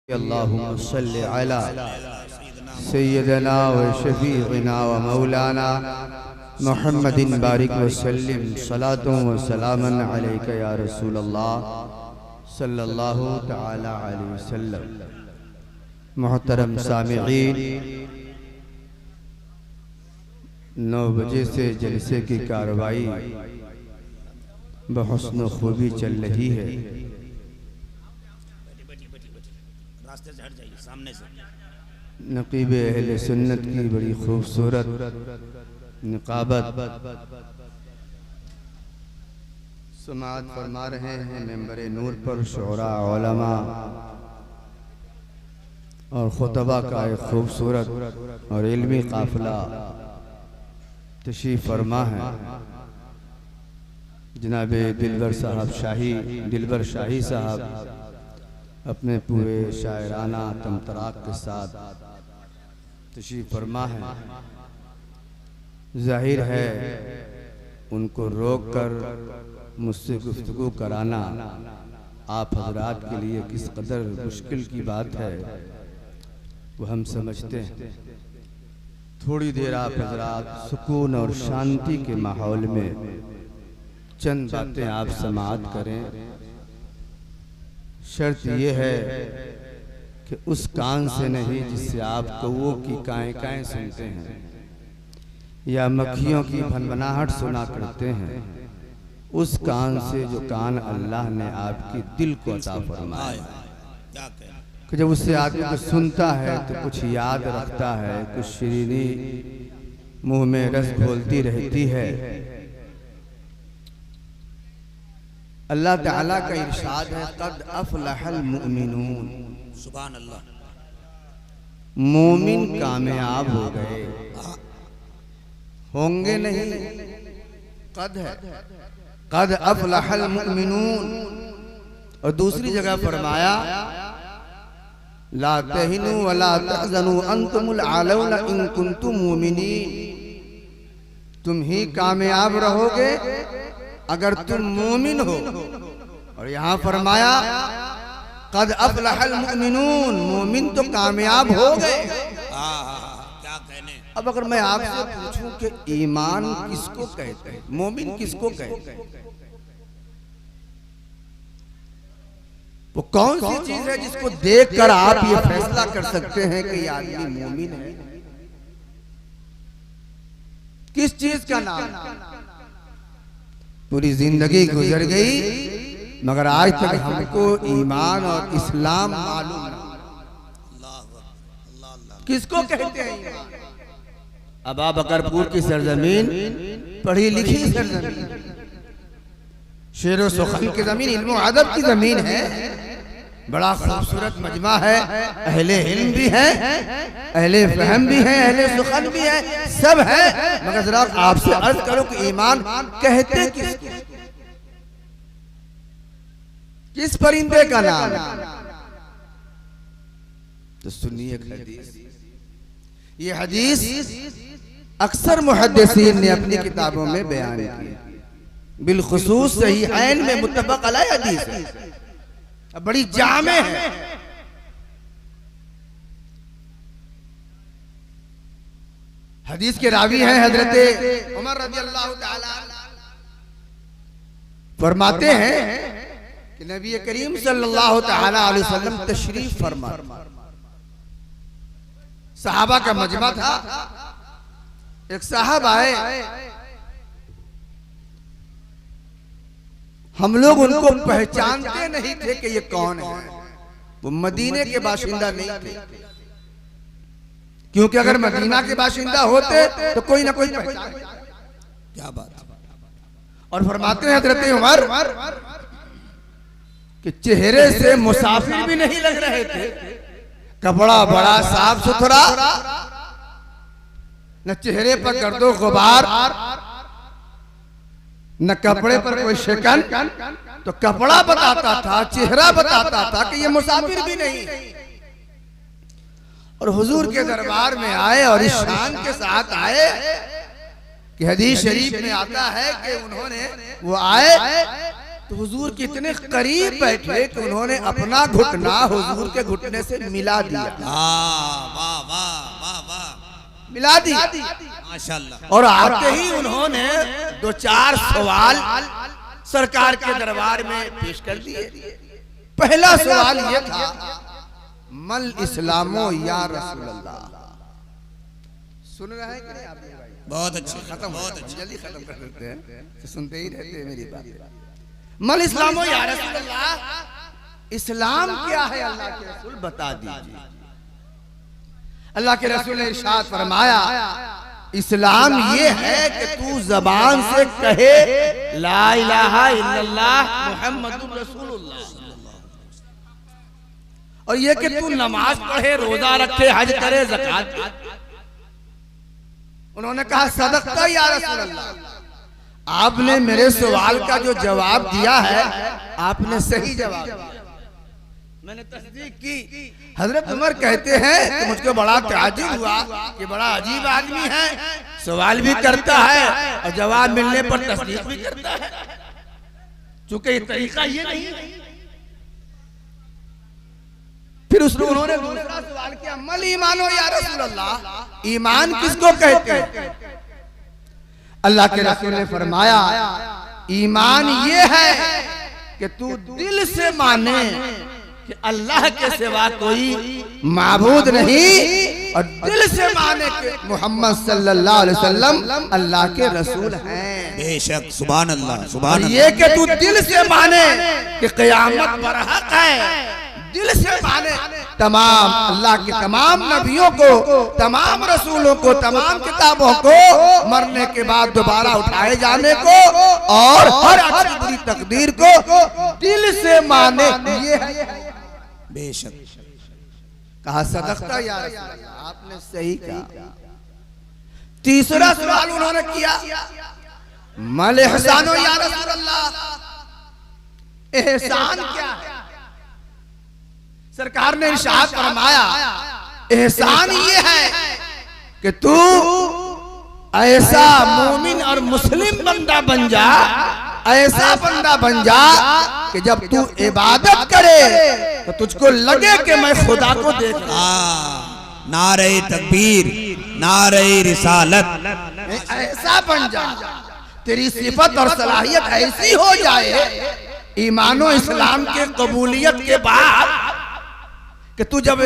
अल्लाहुम्मा सल्लि अला सय्यदना व शफीअना व मौलाना मुहम्मदिन बारिक व सल्लिम सलातुन व सलामन अलैका या रसूल अल्लाह सल्लल्लाहु तआला अलैहि वसल्लम। मोहतरम सामिईन, 9 बजे से जलसे की कार्रवाई बहुस्न खूबी चल रही है। नक़ीब अहले सुन्नत की बड़ी खूबसूरत निकाबत समाअत फरमा रहे हैं। मेंबरे नूर पर शुरा, उलमा और खुतबा का एक खूबसूरत और इल्मी काफिला तशरीफ़ फरमा है। जनाब दिलबर शाही साहब अपने पूरे शायराना तमतराक के साथ तशरीफ़ फरमा है। जाहिर है उनको रोक कर मुझसे गुफ्तगू कराना आप हजरात के लिए किस कदर मुश्किल की बात है वो हम समझते हैं। थोड़ी देर आप हजरात सुकून और शांति के माहौल में चंद बातें आप समाअत करें। शर्त यह है कि उस कान से नहीं जिससे आप कौओं की काएं सुनते हैं या मक्खियों की भनभनाहट सुना करते हैं, उस कान से जो कान अल्लाह ने आपके दिल को अता फरमाया कि जब उससे आदमी को सुनता है तो कुछ याद रखता है, कुछ शीरीनी मुंह में रस घोलती रहती है। अल्लाह ताला का इरशाद है, क़द अफ़लहल मुमिनून, सुभान अल्लाह, मोमिन कामयाब हो गए, होंगे नहीं, क़द है, क़द अफ़लहल मुमिनून। और दूसरी जगह फरमाया, ला तहिनु व ला तहज़नु अंतुमुल आलौना इन कुंतुम मुमिनीन, तुम ही कामयाब रहोगे अगर तुम मोमिन हो। और यहाँ फरमाया क़द अफ़लहल मुमिनून, मोमिन तो कामयाब हो गए। क्या कहने। अब अगर मैं आपसे पूछूं कि ईमान किसको कहते हैं, मोमिन किसको कहते हैं, वो कौन सी चीज है जिसको देखकर आप ये फैसला कर सकते हैं कि ये आदमी मोमिन है? किस चीज का नाम? पूरी जिंदगी गुजर गई मगर आज तक हमको ईमान और इस्लाम मालूम नहीं। किसको कहते हैं ईमान? अब आप बकरपुर की सरजमीन पढ़ी लिखी सरजमीन, शेर व सुखन की जमीन, इल्म अदब की जमीन है, बड़ा खूबसूरत मजमा है, अहले इल्म भी है, अहले फहम भी है, अहले सुखन भी है, सब है। मगर जरा आपसे अर्ज करो कि ईमान कहते किस परिंदे का नाम? तो सुनिए हदीस। ये हदीस अक्सर मुहद्दिसीन ने अपनी किताबों में बयान की, बिलखुसूस सहीहैन में मुत्तफक अलैह हदीस है, बड़ी जामे है। हदीस के रावी हैं हजरत उमर रज़ियल्लाहु ताला फरमाते हैं कि नबी करीम सल्लल्लाहु ताला अलैहि वसल्लम तशरीफ फरमा, सहाबा का मजमा था। एक साहब आए, हम लोग उनको पहचानते नहीं थे कि ये कौन है। वो मदीने के बाशिंदा नहीं थे, क्योंकि अगर मदीना के बाशिंदा होते तो कोई ना कोई पहचान। क्या बात। और फरमाते हैं हज़रत उमर कि चेहरे से मुसाफिर भी नहीं लग रहे थे, कपड़ा बड़ा साफ सुथरा, न चेहरे पर गर्दो गुबार, न कपड़े पर कोई शिकन। तो कपड़ा बताता था, चेहरा बताता था कि ये मुसाफिर भी नहीं। और हुजूर के दरबार में आए और इस शान के साथ आए कि हदीस शरीफ में आता है कि उन्होंने वो आए तो हुजूर के इतने करीब बैठे कि उन्होंने अपना घुटना हुजूर के घुटने से मिला दिया। वाह वाह वाह वाह, मिला दिया माशाल्लाह। और आते ही उन्होंने दो चार सवाल सरकार के दरबार में पेश कर दिए। पहला सवाल यह था, मल इस्लामो या रसूल अल्लाह। सुन रहे हैं कि नहीं आप? बहुत अच्छे, खत्म, बहुत अच्छे, जल्दी खत्म कर देते हैं, तो सुनते ही रहते हैं मेरी बात। मल इस्लामो या रसूल अल्लाह, इस्लाम क्या है अल्लाह के रसूल बता दीजिए। अल्लाह के रसूल ने इरशाद फरमाया, इस्लाम ये है कि तू जबान से कहे ला इलाहा इल्लल्लाह मुहम्मदुर रसूलुल्लाह, और ये कि तू नमाज पढ़े, रोजा रखे, हज करे, ज़कात दे। उन्होंने कहा सदक़ता या रसूल अल्लाह, आपने मेरे सवाल का जो जवाब दिया है आपने सही जवाब दिया। मैंने तस्दीक की। हजरत उमर कहते हैं कि मुझको बड़ा ताज्जुब हुआ कि बड़ा अजीब आदमी है, सवाल भी करता है और जवाब मिलने पर तस्दीक भी करता है, चूंकि ये तरीका ये नहीं है। फिर उसने उन्होंने दूसरा सवाल किया, मल ईमानो या रसूल अल्लाह, ईमान किसको कहते हैं? अल्लाह के रसूल ने फरमाया, ईमान ये है कि तू दिल से माने कि अल्लाह के सिवा कोई माबूद नहीं, और दिल से माने कि मोहम्मद सल्लल्लाहु अलैहि वसल्लम अल्लाह के रसूल हैं। बेशक, सुभान अल्लाह, सुभान अल्लाह। ये कि तू दिल से माने कि क़यामत बरहक है, दिल से माने तमाम अल्लाह के तमाम नबियों को, तमाम रसूलों को, तमाम किताबों को मरने के बाद दोबारा उठाए जाने को, और हर अच्छी बुरी तकदीर को दिल से माने, ये है। बेशक। कहा सदक़ता या रसूल अल्लाह, आपने सही कहा। तीसरा सवाल उन्होंने किया, मल एहसानो या रसूल अल्लाह, एहसान क्या है? सरकार ने इरशाद फरमाया, एहसान ये है कि तू ऐसा मोमिन और मुस्लिम बंदा बन जा, ऐसा बंदा बन जा कि जब तू इबादत करे तो तुझको लगे कि मैं खुदा को देख रहा हूं। नारे तकबीर, नारे रिसालत, ऐसा बन जा, तेरी सिफत और सलाहियत ऐसी हो जाए ईमानो इस्लाम के कबूलियत के बाद कि तू जब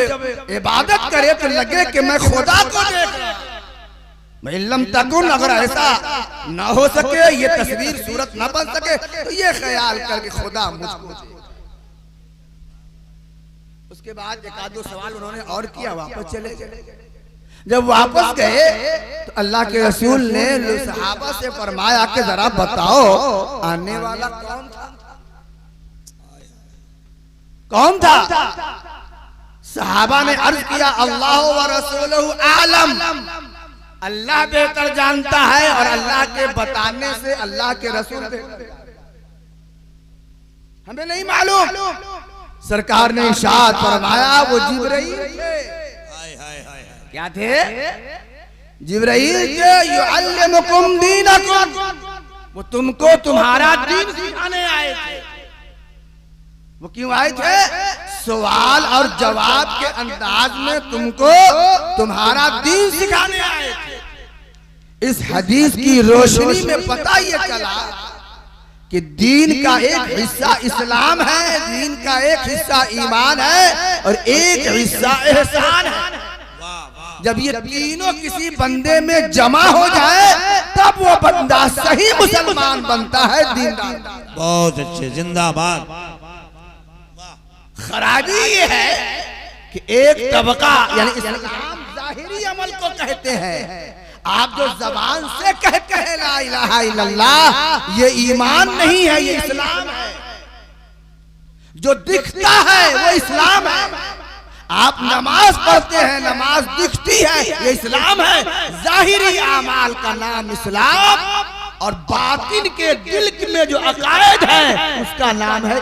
इबादत करे तो लगे कि मैं खुदा को देख रहा हूं। मैं इल्लम तकुन, अगर ऐसा ना हो सके, ये तस्वीर सूरत ना बन सके, तो ये ख्याल कर कि खुदा मुझको देख। उसके बाद एक आध दो सवाल उन्होंने और किया, वापस चले गए। जब वापस गए तो अल्लाह के रसूल ने सहाबा से फरमाया कि जरा बताओ आने वाला कौन था? कौन था? सहाबा ने अर्ज किया, अल्लाह व रसूलुहु आलम, अल्लाह बेहतर जानता है और अल्लाह के बताने से अल्लाह के रसूल बेहतर, हमें नहीं मालूम। सरकार ने इरशाद फरमाया, वो जिब्राइल थे। क्या थे? जिब्राइल थे। युअल्लिमुकुम दीनकुम, वो तुमको तुम्हारा दीन सिखाने आए थे। वो क्यों आए थे? सवाल और जवाब के अंदाज में तुमको तुम्हारा दीन सिखाने आए थे। इस हदीस की रोशनी में पता ये चला कि दीन का एक हिस्सा इस्लाम है, दीन का एक हिस्सा ईमान है, और एक हिस्सा एहसान है। जब ये तीनों किसी बंदे में जमा हो जाए तब वो बंदा सही मुसलमान बनता है, दीनदार। बहुत अच्छे, जिंदाबाद। खराबी ये है कि एक तबका, यानी इस्लाम जाहिरी अमल को कहते हैं, आप जो जबान से कहते हैं ला इलाहा इल्लल्लाह, ये ईमान नहीं है, ये इस्लाम है। जो दिखता है वो इस्लाम है। आप नमाज पढ़ते हैं, नमाज दिखती है, ये इस्लाम है। जाहिरी अमाल का नाम इस्लाम, और बातिन के दिल में जो अकायद है उसका नाम है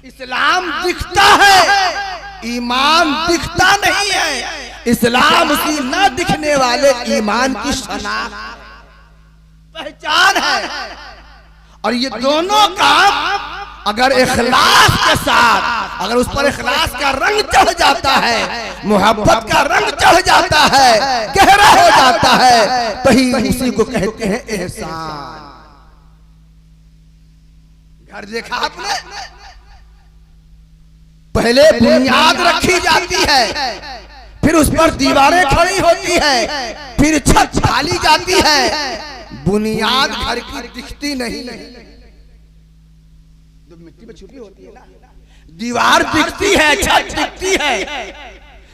इस्लाम। दिखता है, ईमान दिखता नहीं है। इस्लाम उसी न दिखने वाले ईमान की शनाख्त, पहचान है। और ये दोनों काम अगर इखलास के साथ, अगर उस पर इखलास का रंग चढ़ जाता है, मोहब्बत का रंग चढ़ जाता है, गहरा हो जाता है, तो ही उसी को कहते हैं एहसान। घर देखा आपने, पहले बुनियाद रखी जाती है, फिर उस पर दीवारें खड़ी होती है, फिर छत ढाली जाती है। बुनियाद घर की दिखती नहीं, जो मिट्टी में छुपी होती है ना, दीवार दिखती है, छत दिखती है,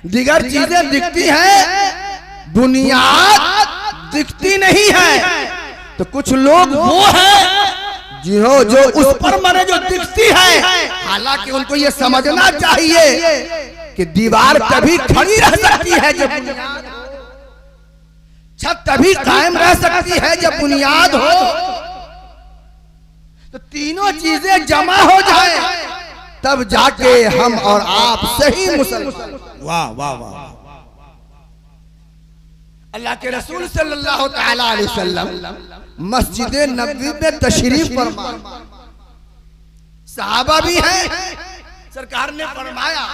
दीगर चीजें दिखती हैं, बुनियाद दिखती नहीं है। तो कुछ लोग वो हैं जो उस पर मरे जो दिखती है, हालांकि उनको ये समझना चाहिए कि दीवार तभी खड़ी रह सकती है जब बुनियाद हो, छत तभी कायम रह सकती है जब बुनियाद हो। तो तीनों चीजें जमा हो जाए तब जाके हम और आप सही मुसलमान। वाह वाह वाह। अल्लाह के रसूल सल्लल्लाहु तआला अलैहि वसल्लम मस्जिद नबवी में तशरीफ फरमा, सहाबा भी हैं। सरकार ने फरमाया,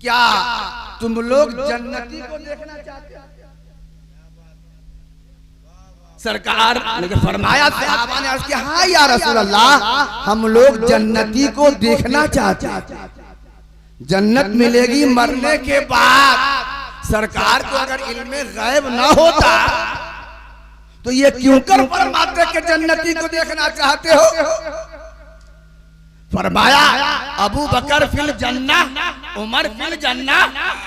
क्या तुम लोग जन्नती को देखना चाहते हो? सरकार ने फरमाया, सहाबा ने अर्ज किया, हाँ या रसूल अल्लाह, हम लोग जन्नती को देखना चाहते हैं। जन्नत मिलेगी मरने के बाद। सरकार को अगर इल्मे गैब ना होता तो ये क्यों कर फरमाते कि जन्नती को देखना चाहते हो? फरमाया, अबू बकर फिल जन्ना, उमर फिल जन्ना,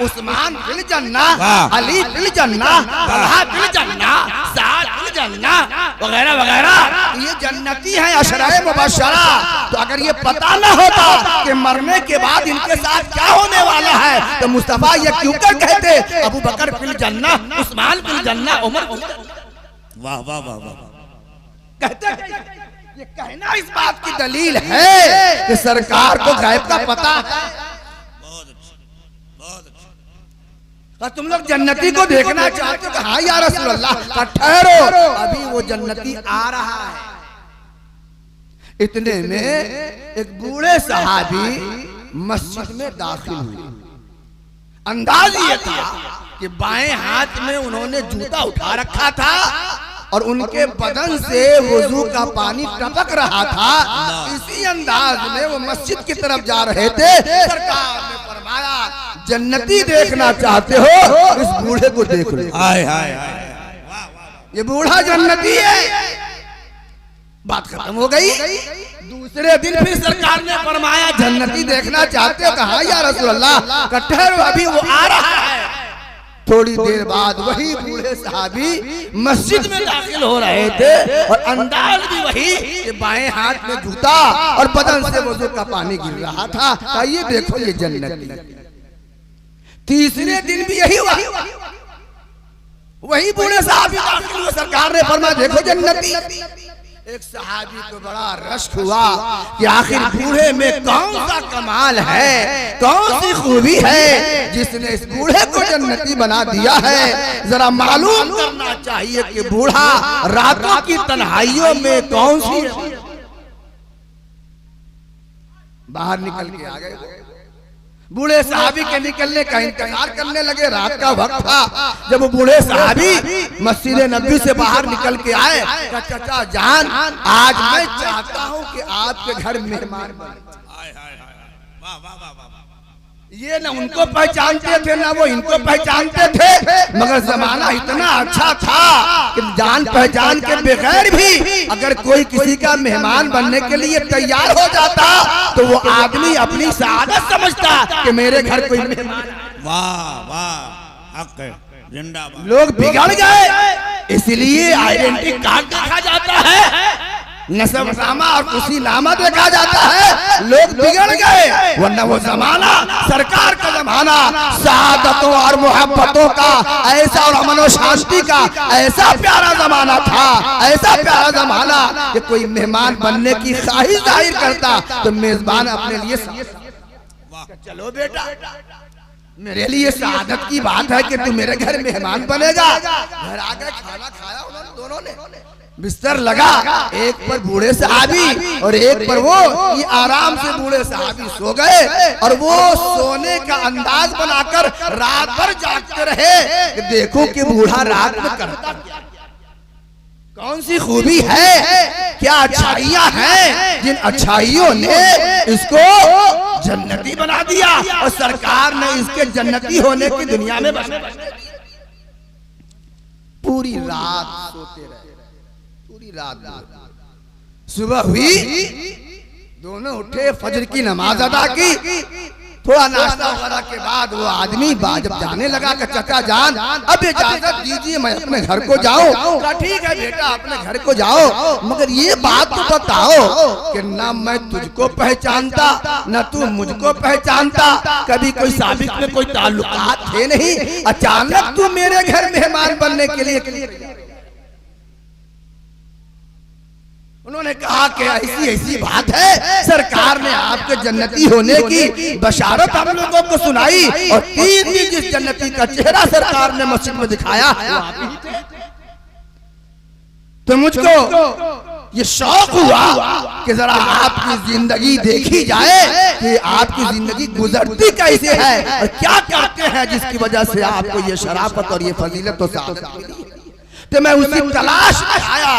उस्मान फिल जन्ना, अली फिल जन्ना, तलहा फिल जन्ना, साद फिल जन्ना, वगैरह वगैरह। ये जन्नती हैं, अशराए मुबशरा। तो अगर ये पता न होता कि मरने के बाद इनके साथ क्या होने वाला है, तो मुस्तफा ये क्यों कर कहते अबू बकर फिल जन्ना, उस्मान फिल जन्ना, उमर फिल जन्ना? वाह वाह वाह वाह। कहते ये कहना इस बात की दलील है कि सरकार को गैब का पता है। बहुत अच्छा, बहुत अच्छा। तुम लोग जन्नती को देखना चाहते हो? हाँ या रसूल अल्लाह। ठहरो, अभी वो जन्नती आ रहा है। इतने में एक बूढ़े सहाबी मस्जिद में दाखिल हुए। अंदाज ये था कि बाएं हाथ में उन्होंने जूता उठा रखा था और उनके बदन से वुजू का पानी टपक रहा था। इसी अंदाज में वो मस्जिद की तरफ जा रहे थे। सरकार ने फरमाया, जन्नती देखना चाहते हो, इस बूढ़े को देख लो। हाय हाय हाय। ये बूढ़ा जन्नती है। बात खत्म हो गई। दूसरे दिन फिर सरकार ने फरमाया, जन्नती देखना चाहते हो? कहा या रसूल अल्लाह। ठहरो, अभी वो आ रहा है। थोड़ी देर बाद वही बूढ़े सहाबी मस्जिद में दाखिल हो रहे थे और अंदाज भी वही कि बाएं हाथ में जूता और बदन से वुजू का पानी गिर रहा था। ये देखो ये जन्नती। तीसरे दिन भी यही हुआ, वही बूढ़े सहाबी दाखिल हुए। सरकार ने फरमाया, देखो जन्नती। एक सहाबी को बड़ा रश्क हुआ कि आखिर बूढ़े में कौन सा कमाल है, कौन सी खूबी है जिसने इस बूढ़े को जन्नती बना दिया है। जरा मालूम करना चाहिए कि बूढ़ा रातों की तन्हाइयों में कौन सी है। बाहर निकल के आ गए। बूढ़े सहाबी के निकलने का इंतजार करने लगे। रात का वक्त था। जब वो बूढ़े सहाबी मस्जिद नबी से बाहर निकल के आए, चाचा जान, आज मैं चाहता हूँ कि आपके घर मेहमान बने। ये ना उनको पहचानते थे ना वो इनको पहचानते थे, मगर जमाना इतना अच्छा था कि जान पहचान के बगैर भी अगर कोई किसी का मेहमान बनने के लिए तैयार हो जाता तो वो आदमी अपनी सआदत समझता कि मेरे घर कोई मेहमान। वाह वाह, हक है, जिंदाबाद। लोग बिगड़ गए, इसलिए आइडेंटिटी कार्ड देखा जाता है, नसबनामा और खुशीनामा देखा जाता है। लोग बिगड़ गए, वरना वो जमाना, सरकार का जमाना, सआदतों और मोहब्बतों का ऐसा और अमन और शांति का ऐसा प्यारा जमाना था, ऐसा प्यारा जमाना कि कोई मेहमान बनने की ख्वाहिश जाहिर करता तो मेजबान अपने लिए चलो बेटा, मेरे लिए सआदत की बात है कि तू मेरे घर मेहमान बनेगा। घर आ गए, खाना खाया उन्होंने, दोनों ने बिस्तर लगा, एक पर बूढ़े साहबी और एक पर वो, ये आराम से बूढ़े साहबी सो गए और वो सोने का अंदाज बनाकर रात भर जागते रहे कि देखो कि बूढ़ा रात में करता क्या, कौन सी खूबी है, क्या अच्छाइयां हैं जिन अच्छाइयों ने इसको जन्नती बना दिया और सरकार ने इसके जन्नती होने की दुनिया में बना दिया। पूरी रात सोते रहे, पूरी रात। सुबह हुई, दोनों उठे, फजर की नमाज अदा की, थोड़ा नाश्ता वगैरह के बाद वो आदमी जब जाने लगा कि चचा जान अब इजाजत दीजिए मैं अपने घर को जाऊं। ठीक है बेटा अपने घर को जाओ, मगर ये बात तो बताओ कि ना मैं तुझको पहचानता ना तू मुझको पहचानता, कभी कोई साबिक में कोई ताल्लुकात थे नहीं, अचानक तू मेरे घर मेहमान बनने के लिए। उन्होंने कहा कि ऐसी बात है, सरकार ने आपके जन्नती होने की बशारत हम लोगों को सुनाई और 3 दिन जिस जन्नती का चेहरा सरकार ने मस्जिद में दिखाया है तो मुझको ये शौक हुआ कि जरा आपकी जिंदगी देखी जाए कि आपकी जिंदगी गुजरती कैसे है और क्या करते हैं जिसकी वजह से आपको ये शराफत और ये फजीलत और सादत मिली। तो मैं उसी तलाश में आया,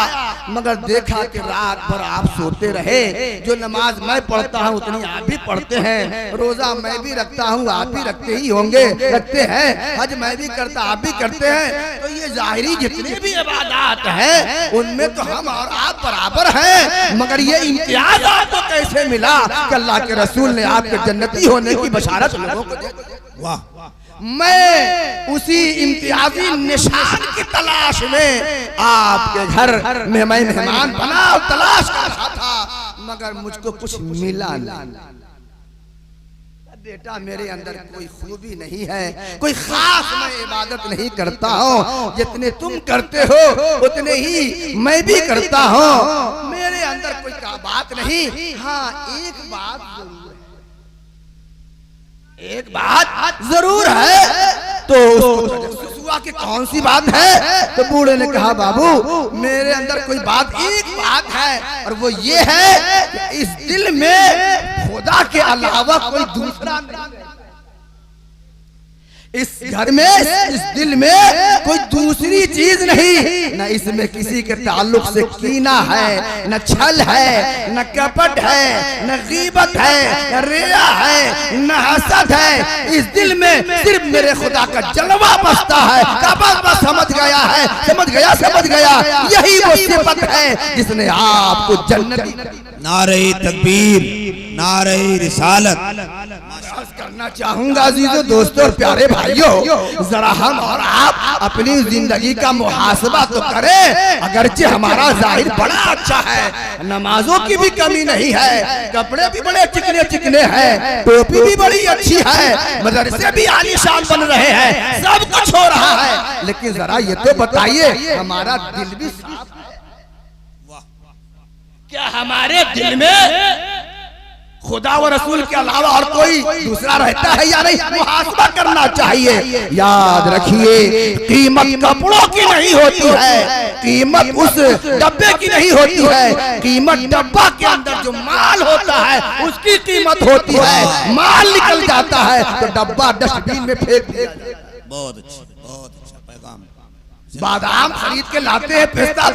मगर देखा कि रात भर आप सोते रहे। जो नमाज मैं पढ़ता हूँ उतनी आप भी पढ़ते हैं, रोजा मैं भी रखता हूँ आप भी रखते ही होंगे, रखते हैं, हज मैं भी करता आप भी करते हैं, तो ये जाहिरी जितने भी इबादत हैं उनमें तो हम और आप बराबर हैं, मगर ये इम्तियाज आपको कैसे मिला कि अल्लाह के रसूल ने आपके जन्नती होने की बशारत लोगों को दी। वाह, मैं उसी इम्तियाजी निशान की तलाश में आपके घर में मैं मेहमान बना और तलाश कर रहा था, मगर मुझको कुछ मिला नहीं। बेटा मेरे अंदर कोई खूबी नहीं है, कोई खास मैं इबादत नहीं करता हूँ, जितने तुम करते हो उतने ही मैं भी करता हूँ, मेरे अंदर कोई का बात नहीं। हाँ एक बात जरूर है, तो उसको हुआ कि कौन सी बात है? तो बूढ़े ने कहा बाबू मेरे अंदर कोई एक बात है और वो ये है कि इस दिल में खुदा के अलावा कोई दूसरा नहीं, इस घर में इस दिल में कोई दूसरी चीज नहीं, न इसमें किसी के ताल्लुक से कीना है, न छल है, न कपट है, न गीबत है, न रिया है, न हसद है। इस दिल में सिर्फ मेरे खुदा का जलवा बसता है। बस समझ गया, यही वो सिफत है जिसने आपको जन्नत। नारे तकबीर, नारे रिसालत। करना चाहूंगा अजीजों, दोस्तों और प्यारे भाइयों, जरा हम और आप अपनी जिंदगी का मुहासबा तो करें। अगरचे हमारा जाहिर बड़ा अच्छा है, नमाजों की भी कमी नहीं है, कपड़े भी बड़े चिकने हैं, टोपी भी बड़ी अच्छी है, मदरसे भी आलीशान बन रहे हैं, सब कुछ हो रहा है, लेकिन जरा ये तो बताइए हमारा दिल भी साफ है? क्या हमारे दिल में खुदा व रसूल के अलावा और कोई दूसरा रहता है या नहीं? मुहासबा करना चाहिए। याद रखिए कीमत कपड़ों की नहीं होती है, कीमत उस डब्बे की नहीं होती है, कीमत डब्बा के अंदर जो माल होता है उसकी कीमत होती है। माल निकल जाता है तो डब्बा डस्टबिन में फेंक दिया जाता है। बहुत अच्छा पैगाम। बादाम खरीद के लाते हैं पिस्ता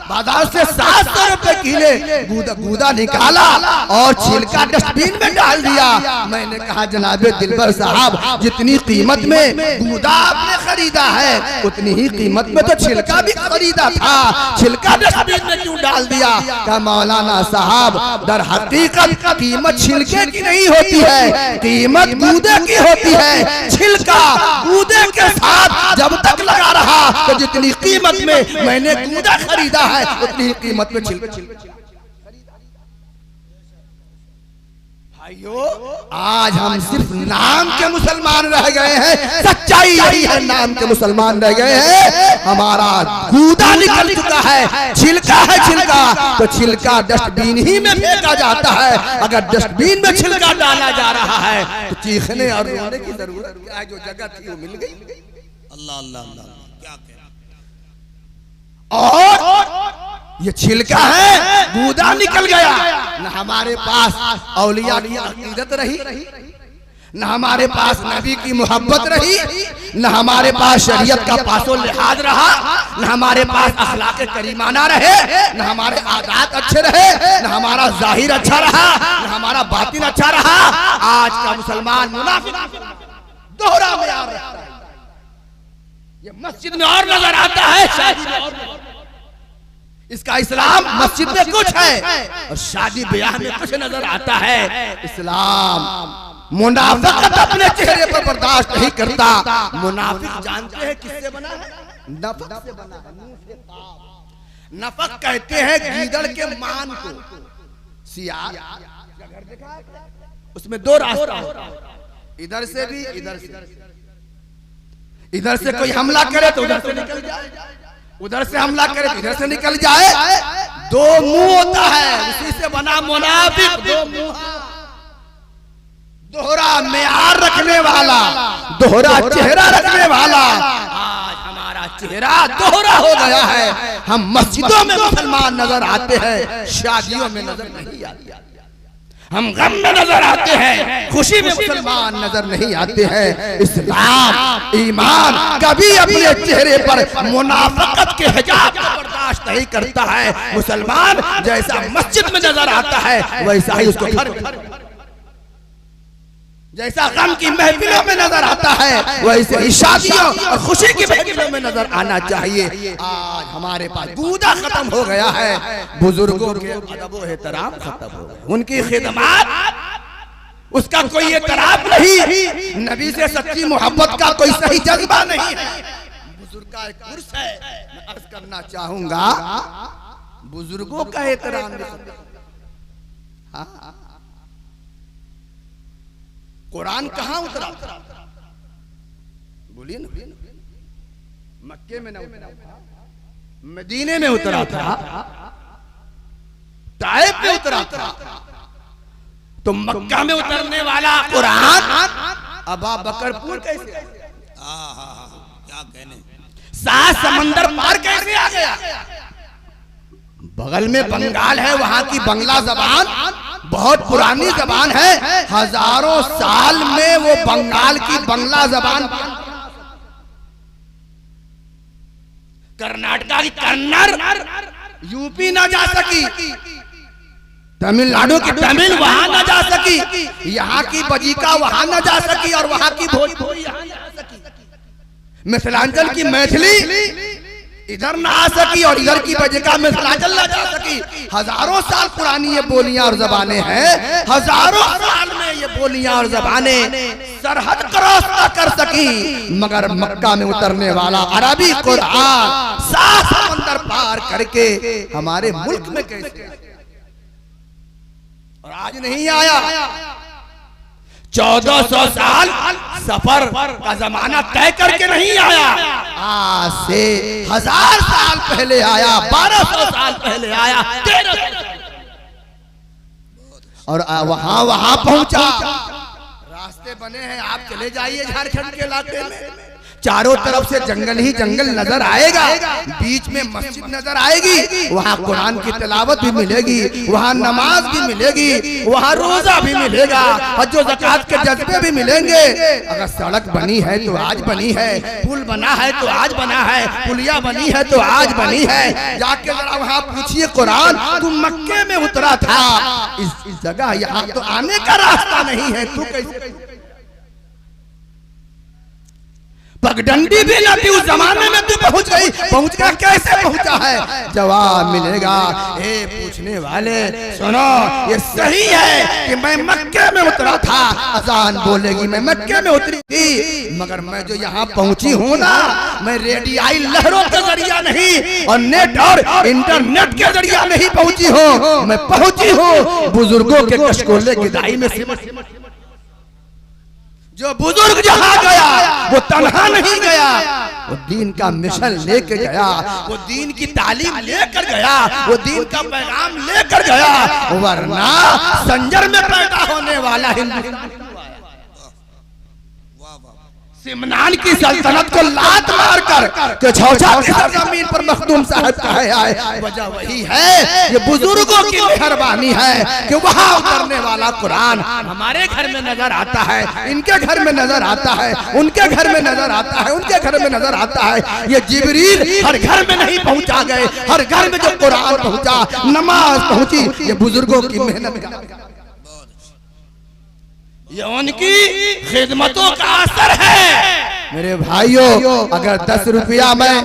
बाजार से 700 रुपए किलो, गूदा निकाला और छिलका डस्टबिन में डाल दिया। मैंने कहा जनाबे दिलबर साहब जितनी कीमत में गूदा आपने खरीदा है उतनी ही कीमत में तो छिलका भी खरीदा था, छिलका डस्टबिन में क्यों डाल दिया? क्या मौलाना साहब दर हकीकत कीमत छिलके की नहीं होती है, कीमत गूदे की होती है। छिलका गूदे के साथ जब तक लगा रहा तो जितनी कीमत में मैंने गूदा खरीदा है उतनी कीमत में छिलका। भाइयों आज हम सिर्फ नाम के मुसलमान रह गए हैं, सच्चाई यही है, नाम के मुसलमान रह गए हैं। हमारा गूदा निकल चुका है, छिलका है छिलका, तो छिलका डस्टबिन ही में फेंका जाता है। अगर डस्टबिन में छिलका डाला जा रहा है तो चीखने और रोने की जरूरत क्या है? जो जगह थी वो मिल गई। अल्लाह अल्लाह अल्लाह, क्या और ये छिलका है, गूदा निकल गया। न हमारे पास औलिया की अकीदत रही, न हमारे पास नबी की मोहब्बत रही, न हमारे पास शरीयत का पासो लिहाज रहा, न हमारे पास अखलाक करीमाना रहे, न हमारे आदात अच्छे रहे, न हमारा जाहिर अच्छा रहा, न हमारा बातिन अच्छा रहा। आज का मुसलमान मुनाफिक दोहरा मयार रखता है। ये मस्जिद में और नजर आता है, शादी में और। इसका इस्लाम मस्जिद में कुछ है और शादी ब्याह में कुछ नजर आता है। इस्लाम मुनाफिक अपने चेहरे पर बर्दाश्त नहीं करता। मुनाफिक जानते हैं किससे बना है? नफक से बना है। नफक कहते हैं गीदड़ के मान को। सियार का घर देखा है? उसमें दो रास्ता, इधर से भी इधर से। इधर से कोई हमला करे तो उधर से निकल जाए, उधर से हमला करे तो इधर से निकल जाए। दो मुंह होता है, उसी से बना मुनाफिक। दो मुंह, दोहरा मेयार रखने वाला, दोहरा चेहरा रखने वाला। आज हमारा चेहरा दोहरा हो गया है। हम मस्जिदों में मुसलमान नजर आते हैं, शादियों में नजर नहीं आते। हम गम में नजर आते हैं, खुशी में मुसलमान नजर नहीं आते हैं। इस्लाम ईमान कभी अपने चेहरे पर मुनाफिकत के हिजाब को बर्दाश्त नहीं करता है। मुसलमान जैसा मस्जिद में नजर आता है वैसा ही उसको घर, जैसा गम की महफिलों में नजर आता है वैसे ही शादियों और खुशी की महफिलों में नजर आना चाहिए। आज हमारे पास गूदा खत्म हो गया है, बुजुर्गों के अदब व एहतराम खत्म हो गए, उनकी खिदमत उसका कोई एहतराम नहीं, नबी से सच्ची मोहब्बत का कोई सही जज्बा नहीं है। बुजुर्ग का एक कुर्स है, मैं अर्ज करना चाहूंगा बुजुर्गों का एहतराम। हाँ, कुरान कहां उतरा? बोलिए ना। मक्के में ना उतरा, मदीने में उतरा था, ताइफ में उतरा था। तो मक्का में उतरने वाला कुरान अबा बकरपुर कैसे? क्या कहने, 7 समंदर पार कैसे आ गया? बगल में बंगाल है, वहां की बंगला जबान बहुत पुरानी जबान है। हजारों साल में वो बंगाल की बंगला जबान, कर्नाटका की कन्नड़ यूपी ना जा सकी, तमिलनाडु की तमिल वहां ना जा सकी, यहाँ की बजीका वहां ना जा सकी, और वहां की भोजपुरी यहाँ ना जा सकी, मिथिलांचल की मैथिली इधर ना आ सकी, और इधर की बजीका मिथिलांचल ना जा सकी। हजारों साल पुरानी ये बोलियां और जबानें हैं। हजारों साल में ये बोलियां और जबानें सरहद क्रॉस ना कर सकी, मगर मक्का में उतरने वाला अरबी कुरान 7 समंदर पार करके हमारे मुल्क में कैसे, और आज नहीं आया। 1400 साल सफर का जमाना तय करके नहीं आया, आज से 1000 साल पहले आया, 1200 साल पहले आया, 1300 और वहां पहुंचा। रास्ते बने हैं, आप चले जाइए झारखंड के इलाके में, चारों तरफ से जंगल ही जंगल नजर आएगा, बीच में मस्जिद नजर आएगी, वहाँ कुरान की तिलावत भी मिलेगी, वहाँ नमाज भी मिलेगी, वहाँ रोजा भी मिलेगा, और जो ज़कात के जज्बे भी मिलेंगे। अगर सड़क बनी है तो आज बनी है, पुल बना है तो आज बना है, पुलिया बनी है तो आज बनी है। जाके जरा वहाँ पूछिए, कुरान तू मक्के में उतरा था, इस जगह यहाँ तो आने का रास्ता नहीं है, तू कैसे? पगडंडी भी न थी उस जमाने में, तू पहुंच गई, पहुंच गया, कैसे पहुंचा है? जवाब मिलेगा। ए पूछने वाले सुनो, ये सही है कि मैं मक्के में उतरा था, अजान बोलेगी मैं मक्के में उतरी थी, मगर मैं जो यहाँ पहुंची हूँ ना, मैं रेडियाई लहरों के जरिया नहीं और नेट और इंटरनेट के जरिया नहीं पहुंची हूँ, मैं पहुंची हूँ बुजुर्गों के कशकोले गिदाई में सिमट। जो बुजुर्ग जहां गया वो तन्हा नहीं गया, वो दीन का मिशन लेके गया, वो दीन की तालीम लेकर गया, वो दीन का पैगाम लेकर गया, वरना संजर में पैदा होने वाला हिंदू सिमनान की सल्तनत को लात मारकर के छौछा जमीन पर मखदूम साहब कहे आए। वजह वही है, ये बुजुर्गों की मेहरबानी है कि वहाँ उतरने वाला कुरान हमारे घर में नजर आता है, इनके घर में नजर आता है, उनके घर में नजर आता है, उनके घर में नजर आता है। ये जिब्रील हर घर में नहीं पहुंचा गए, हर घर में जो कुरान पहुंचा, नमाज पहुंची, ये बुजुर्गों की मेहनत का, ये उनकी खिदमतों का असर है। मेरे भाइयों, अगर 10 रुपया मैं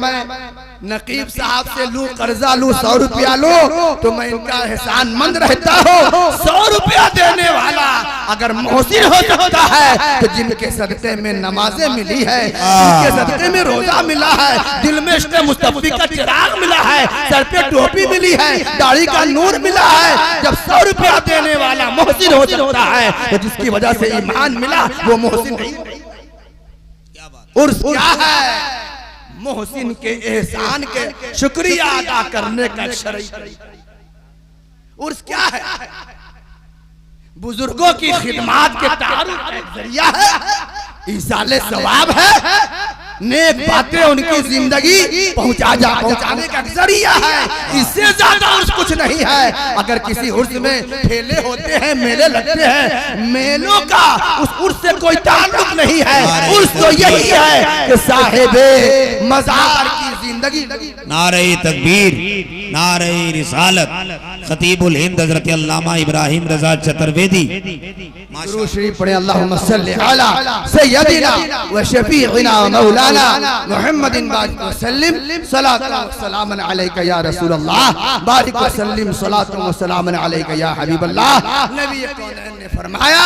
नकीब साहब से लूं, कर्जा लूं, 100 रुपया लूं, तो मैं इनका एहसानमंद रहता हूँ। 100 रुपया देने वाला अगर मोहसिन हो सकता है, तो जिनके सदक़े में नमाजें मिली है, जिनके सदक़े में रोजा मिला है, दिल में इश्क़ मुस्तफ़ी का चिराग मिला है, सर पे टोपी मिली है, दाढ़ी का नूर मिला है, जब 100 रुपया देने वाला मोहसिन हो सकता है, तो जिसकी वजह से ईमान मिला वो मोहसिन नहीं। उर्स क्या है? मोहसिन के एहसान के शुक्रिया अदा करने का शरई। उर्स क्या है? बुजुर्गों की खिदमत के तारुफ का जरिया है, ईसाले सवाब है, नेक बातें उनकी जिंदगी पहुंचाने का जरिया है। इससे ज्यादा उर्स कुछ नहीं है। अगर किसी उर्स में ठेले होते हैं, मेले लगते हैं, मेलों का उस उर्स से कोई ताल्लुक नहीं है। उर्स तो यही है कि साहिबे मज़ार की जिंदगी। नारे तकबीर, नारे रिसालत, खतीबुल हिंद हज़रत अल्लामा इब्राहिम रज़ा चतुर्वेदी। दुरूद शरीफ पढ़े, अल्लाहुम्मा सल्लि अला सय्यदिना व शफीइना व मौलाना मुहम्मदिन बारिक व सल्लिम सलातन व सलामन अलैका या रसूल अल्लाह, बारिक व सल्लिम सलातन व सलामन अलैका या हबीब अल्लाह। नबी कौनैन ने फरमाया,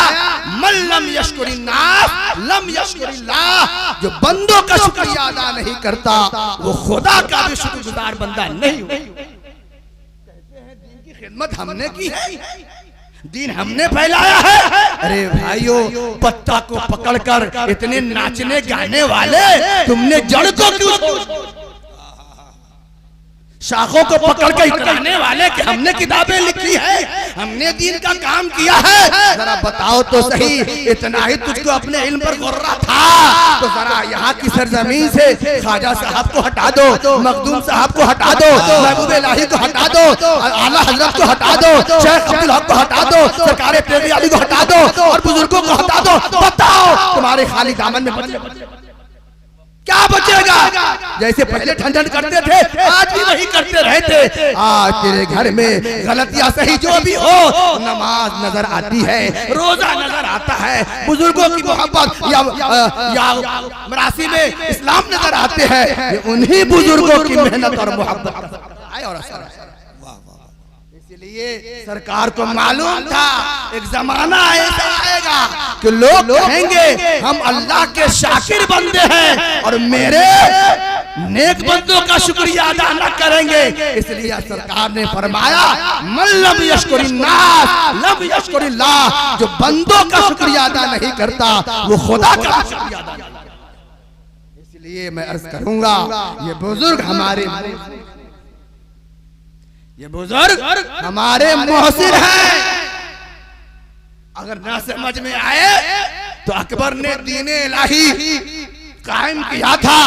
मन लम यशकुरिन नास लम यशकुरिल्लाह, जो बंदों का शुक्रिया अदा नहीं करता वो खुदा का भी शुक्रगुजार बंदा नहीं होगा। कहते हैं दीन की खिदमत हमने की है, दीन हमने फैलाया है। अरे भाइयों, पत्ता को पकड़कर इतने नाचने गाने वाले तुमने जड़ को क्यों, शाखों को पकड़ कर इतराने वाले कि हमने किताबें लिखी है, हमने दीन का काम किया है, जरा बताओ तो सही। इतना ही तुझको अपने इल्म पर गुर्रा था तो जरा यहाँ की सरजमीन से ख्वाजा साहब को हटा दो, मखदूम साहब को हटा दो, महबूब इलाही को हटा दो, आला हजरत को हटा दो, शेख अब्दुल हक को हटा दो, सरकार तेरी अली को हटा दो और बुजुर्गों को हटा दो। बताओ तुम्हारे खाली दामन में क्या बचेगा? जैसे पहले ठंडन करते थे, आज भी वही करते रहते। आज तेरे घर में गलत या सही जो भी हो, नमाज नजर आती है, रोजा नजर आता है, बुजुर्गों की मोहब्बत या मरासी में इस्लाम नजर आते हैं। उन्हीं बुजुर्गों की मेहनत और मोहब्बत आए और असर। इसलिए सरकार को मालूम था एक जमाना ऐसा आएगा कि लोग कहेंगे हम अल्लाह के शाकिर बंदे हैं और मेरे नेक बंदों का शुक्रिया अदा न करेंगे। इसलिए सरकार ने फरमाया, मन लम यशकुरिन्नास लम यशकुरिल्लाह, जो बंदों का शुक्रिया अदा नहीं करता वो खुदा का शुक्रिया अदा नहीं करता। इसलिए मैं अर्ज करूंगा, ये बुजुर्ग हमारे मोहसिन हैं। अगर ना समझ में आए तो अकबर ने दीन इलाही कायम किया था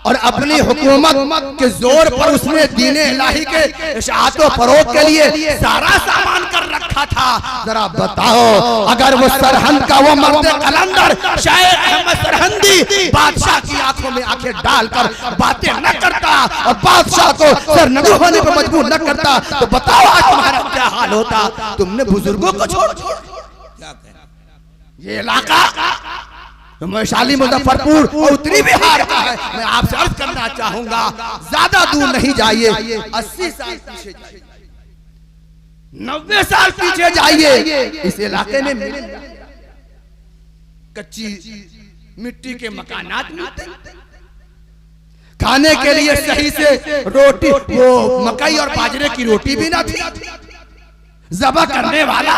और अपनी हुकूमत के जोर पर उसने दीन इलाही के इशाअत व फरोग के लिए सारा सामान कर रखा था। जरा बताओ, अगर वो सरहंद का वो मर्द कलंदर शायख अहमद सरहंदी बादशाह की आंखों में आंखें डालकर बातें न करता और बादशाह को सरनगू होने पर मजबूर न करता, तो बताओ आज तुम्हारा क्या हाल होता? तुमने बुजुर्गों को छोड़ ये इलाका वैशाली मुजफ्फरपुर और उत्तरी बिहार का है। मैं आपसे अर्ज करना चाहूंगा, ज्यादा दूर नहीं जाइए, 80 साल पीछे जाइए, 90 साल पीछे जाइए, इस इलाके में कच्ची मिट्टी के मकानात मिलते, खाने के लिए सही से रोटी, वो मकई और बाजरे की रोटी भी ना थी, जबा करने वाला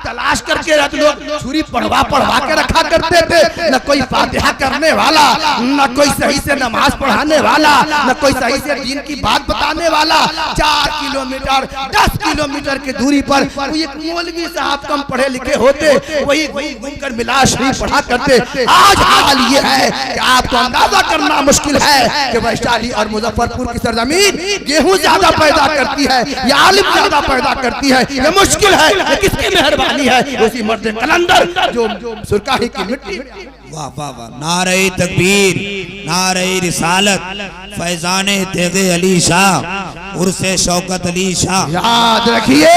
तलाश करके लोग छुरी पढ़वा के रखा रखा करते थे, न कोई फातिहा करने वाला, न कोई सही से नमाज पढ़ाने वाला, न कोई सही से दीन की बात बताने वाला। 4 किलोमीटर 10 किलोमीटर की दूरी पर कोई एक मौलवी साहब कम पढ़े लिखे होते, वही घूम कर मिलाद शरीफ पढ़ा करते। आज हाल ये है कि आपको अंदाजा करना मुश्किल है कि वैशाली और मुजफ्फरपुर की सरजमीन गेहूं ज्यादा पैदा करती है या आलिम ज्यादा पैदा करती है। ये मुश्किल है, ये किसकी मेहरबानी है? उसी मर्द कलंदर जो सुरकाही की मिट्टी। वाह वाह वाह, नारे तकबीर, नारे रिसालत, फैजाने तेगे अली शाह, उर्से शौकत अली शाह। याद रखिए,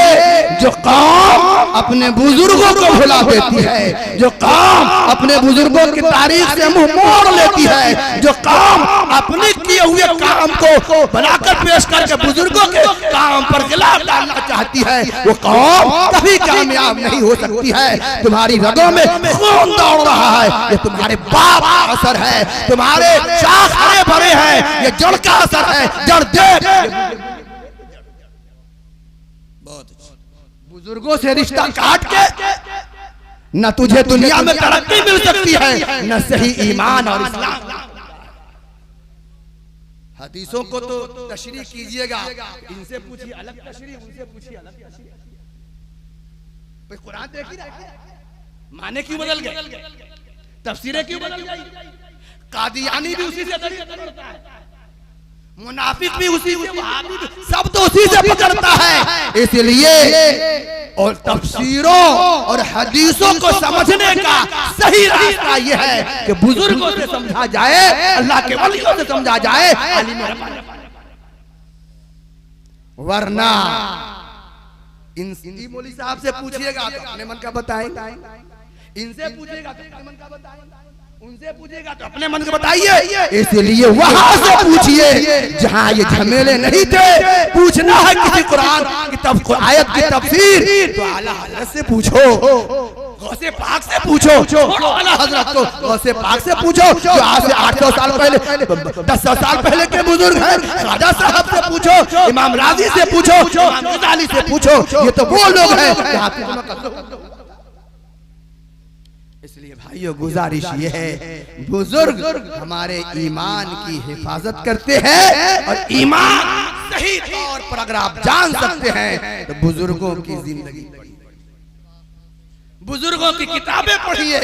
जो कौम अपने बुजुर्गों को भुला देती है, जो कौम अपने बुजुर्गों की तारीख से मुंह मोड़ लेती है, जो कौम अपने किए हुए काम को बनाकर पेश करके बुजुर्गों के काम पर गिलाफ डालना चाहती है, वो कौम कभी कामयाब नहीं हो सकती है। तुम्हारी रगों में खून दौड़ रहा है, ये तुम्हारे बाप का असर है, तुम्हारे शाख हरे भरे हैं, ये जड़ का असर है। जड़ देख, बुजुर्गों से रिश्ता काट के न तुझे दुनिया में तरक्की मिल सकती है, न सही ईमान और इस्लाम। हदीसों को तो तशरीह कीजिएगा, इनसे पूछिए अलग तशरीह, उनसे पूछिए अलग तशरीह। कुरान देखी ना, माने क्यों बदल गए, तफसीरें क्यों बदल गई? कादियानी भी उसी से पकड़ता है, मुनाफिक भी उसी से, वहाबी भी, सब तो उसी से पकड़ता है। इसलिए और तफसीरों और हदीसों को समझने का सही रास्ता यह है कि बुजुर्गों से समझा जाए, अल्लाह के वलियों से समझा जाए, वरना इन मौलवी साहब से पूछिएगा तो अपने मन का बताएंगे, इनसे पूछिएगा तो अपने मन का बताएंगे, उनसे पूछिएगा तो अपने मन का बताइए। इसलिए वहां से पूछिए जहां ये झमेले नहीं थे। पूछना है किसी कुरान की आयत की तफसीर तो आला हजरत से पूछो, गौसे पाक से पूछो, आला हजरत को गौसे पाक से पूछो जो आज से 800 साल पहले 1000 साल पहले के बुजुर्ग हैं। खाजा साहब से पूछो, इमाम राजी से पूछो, इमाम गजाली से पूछो, ये तो वो लोग हैं। इसलिए भाइयों गुजारिश ये है, बुजुर्ग हमारे ईमान की हिफाजत करते हैं और ईमान सही तौर पर अगर आप जान सकते हैं तो बुजुर्गों की जिंदगी, बुजुर्गों की किताबें पढ़िए,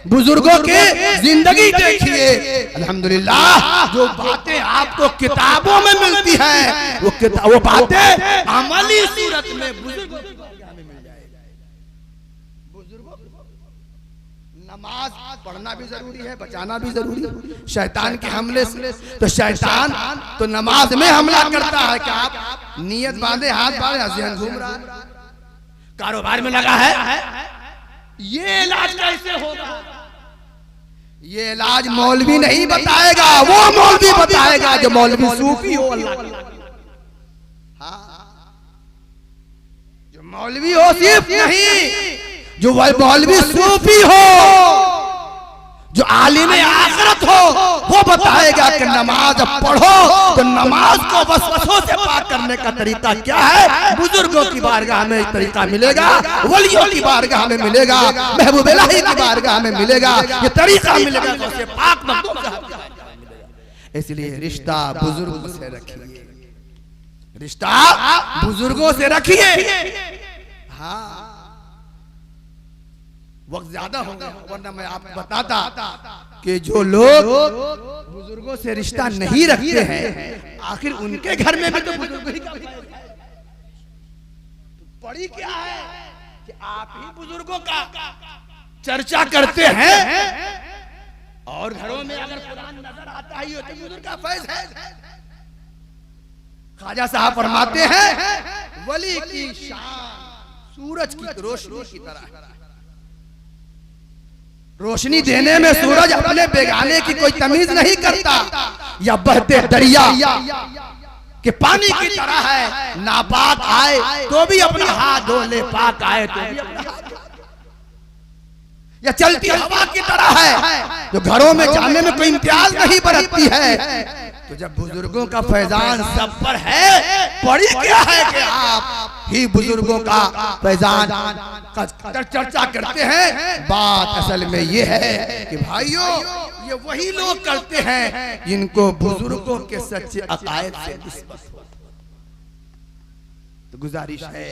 बुजुर्गों की जिंदगी देखिए। अल्हम्दुलिल्लाह जो बातें आपको किताबों में मिलती हैं वो बातें अमली सूरत में बुजुर्गों की बारगाह में मिल जाएगी। बुजुर्गों नमाज पढ़ना भी जरूरी है, बचाना भी जरूरी है शैतान के हमले से। तो शैतान तो नमाज में हमला करता है कि आप नियत बांधे, हाथ बांधे, ज़हन घूम रहा है, कारोबार में लगा है, ये इलाज कैसे होगा? ये इलाज मौलवी नहीं बताएगा, वो मौलवी बताएगा जो मौलवी सूफी हो। अल्लाह जो मौलवी हो सिर्फ नहीं, जो मौलवी सूफी हो, जो आलिम आखिरत हो, वो बताएगा कि नमाज पढ़ो तो नमाज को वसवसों से पाक करने का तरीका क्या है। बुजुर्गों की बारगाह में तरीका मिलेगा, वलियों की बारगाह में मिलेगा, महबूब इलाही की बारगाह में मिलेगा, ये तरीका मिलेगा उससे पाक मखदूम का मिलेगा। इसलिए रिश्ता बुजुर्गों से रखिए, रिश्ता बुजुर्गों से रखिए। हाँ वक्त ज्यादा हो गया, वरना मैं आपको बताता कि जो लोग बुजुर्गों से रिश्ता नहीं रखते हैं, आखिर उनके घर में भी तो बुजुर्ग ही का पड़ी क्या है कि आप ही बुजुर्गों का चर्चा करते हैं और घरों में अगर कुरान नजर आता ही हो तो बुजुर्ग का फैज है। ख्वाजा साहब फरमाते हैं वली की शान सूरज की रोशनी की तरह, रोशनी देने में सूरज अपने बेगाने की कोई तमीज नहीं करता, या बहते दरिया के पानी की तरह है, नापाक आए तो भी अपना हाथ धो ले, पाक आए तो भी अपना हाथ, या चलती हवा की तरह है जो घरों में जाने में कोई इम्तियाज नहीं बरतती है। तो जब बुजुर्गों का फैजान सब पर है, पड़ी क्या है कि आप ही बुजुर्गों का फैजान का चर्चा करते हैं। बात असल में ये है कि भाइयों ये वही लोग करते हैं जिनको बुजुर्गों के सच्चे अकायद से निस्बत हो। तो गुजारिश है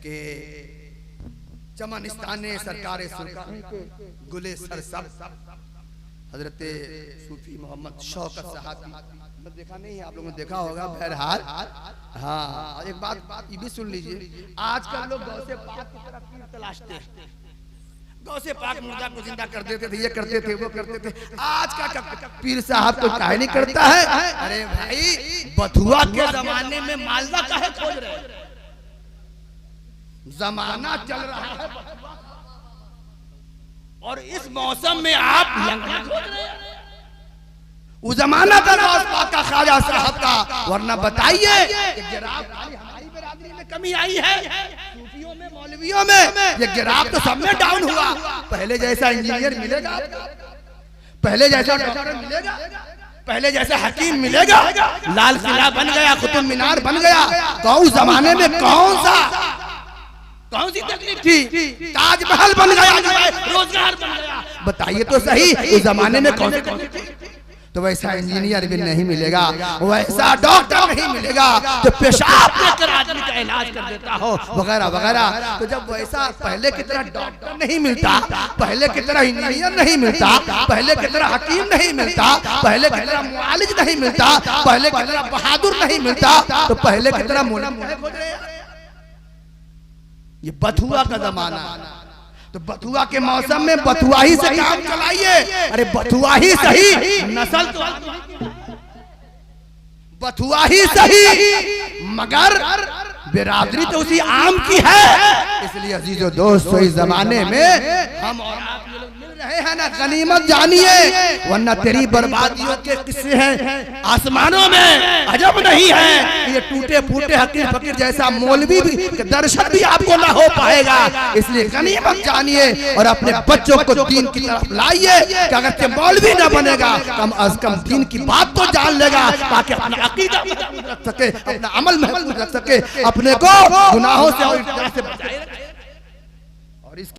कि चमनिस्ताने सरकारे सुल्तान के गुले सरसब हजरत सूफी मोहम्मद शौकत साहब देखा नहीं है, आप लोगों ने देखा होगा। बहरहाल हाँ, एक बात ये भी सुन लीजिए, आजकल लोग गौ से पाक की तरफ पीर तलाशते हैं। गौ से पाक मुर्दा को जिंदा कर देते थे, ये करते थे, वो करते थे। आज का पीर साहब तो काहे नहीं करता है। अरे भाई बथुआ के जमाने में मालदा काहे खोज रहे हैं? जमाना चल रहा है और इस मौसम में आप लंगड़ा खोज रहे हैं। उस जमाना का गौस पाक का ख्वाजा साहब का, वरना बताइए हमारी बिरादरी में कमी आई है, सूफियों में, मौलवियों में। ये गिराफ तो सब में डाउन हुआ। पहले जैसा इंजीनियर मिलेगा, पहले जैसा डॉक्टर मिलेगा, पहले जैसा हकीम मिलेगा। लाल किला बन गया, कुतुब मीनार बन गया। तो उस जमाने में कौन सी तकलीफ थी? ताजमहल बन गया, रोजगार बन गया। बताइए तो सही, उस जमाने में कौन सी? तो वैसा इंजीनियर भी नहीं मिलेगा, वैसा डॉक्टर नहीं मिलेगा जो पेशाब लेकर आदमी का इलाज कर देता हो, वगैरह वगैरह। तो जब वैसा पहले की तरह डॉक्टर नहीं मिलता, पहले की तरह इंजीनियर नहीं मिलता, पहले की तरह हकीम नहीं मिलता, पहले की तरह मुआलिज नहीं मिलता, पहले की तरह बहादुर नहीं मिलता, तो पहले की तरह ये बथुआ का जमाना। तो बथुआ के मौसम में बथुआ ही से काम चलाइए। अरे बथुआ ही सही, नस्ल तो बथुआ ही सही, मगर बिरादरी तो उसी आम की है। इसलिए अजीजों दोस्तों, इस जमाने में हम और आप ये लोग मिल रहे हैं ना, गनीमत जानिए, वरना तेरी बर्बादियों के किस्से हैं आसमानों में। अजब नहीं है ये टूटे फूटे हकीर फकीर जैसा मौलवी भी दर्शन भी आपको ना हो पाएगा। इसलिए गनीमत जानिए और अपने बच्चों को दीन की तरफ लाइए कि अगर के मौलवी ना बनेगा कम अज कम दीन की बात तो जान लेगा, ताकि अपना अकीदा महफूज रख सके, अपना अमल महफूज रख सके, अपने को गुनाहों से और बचाए रखे।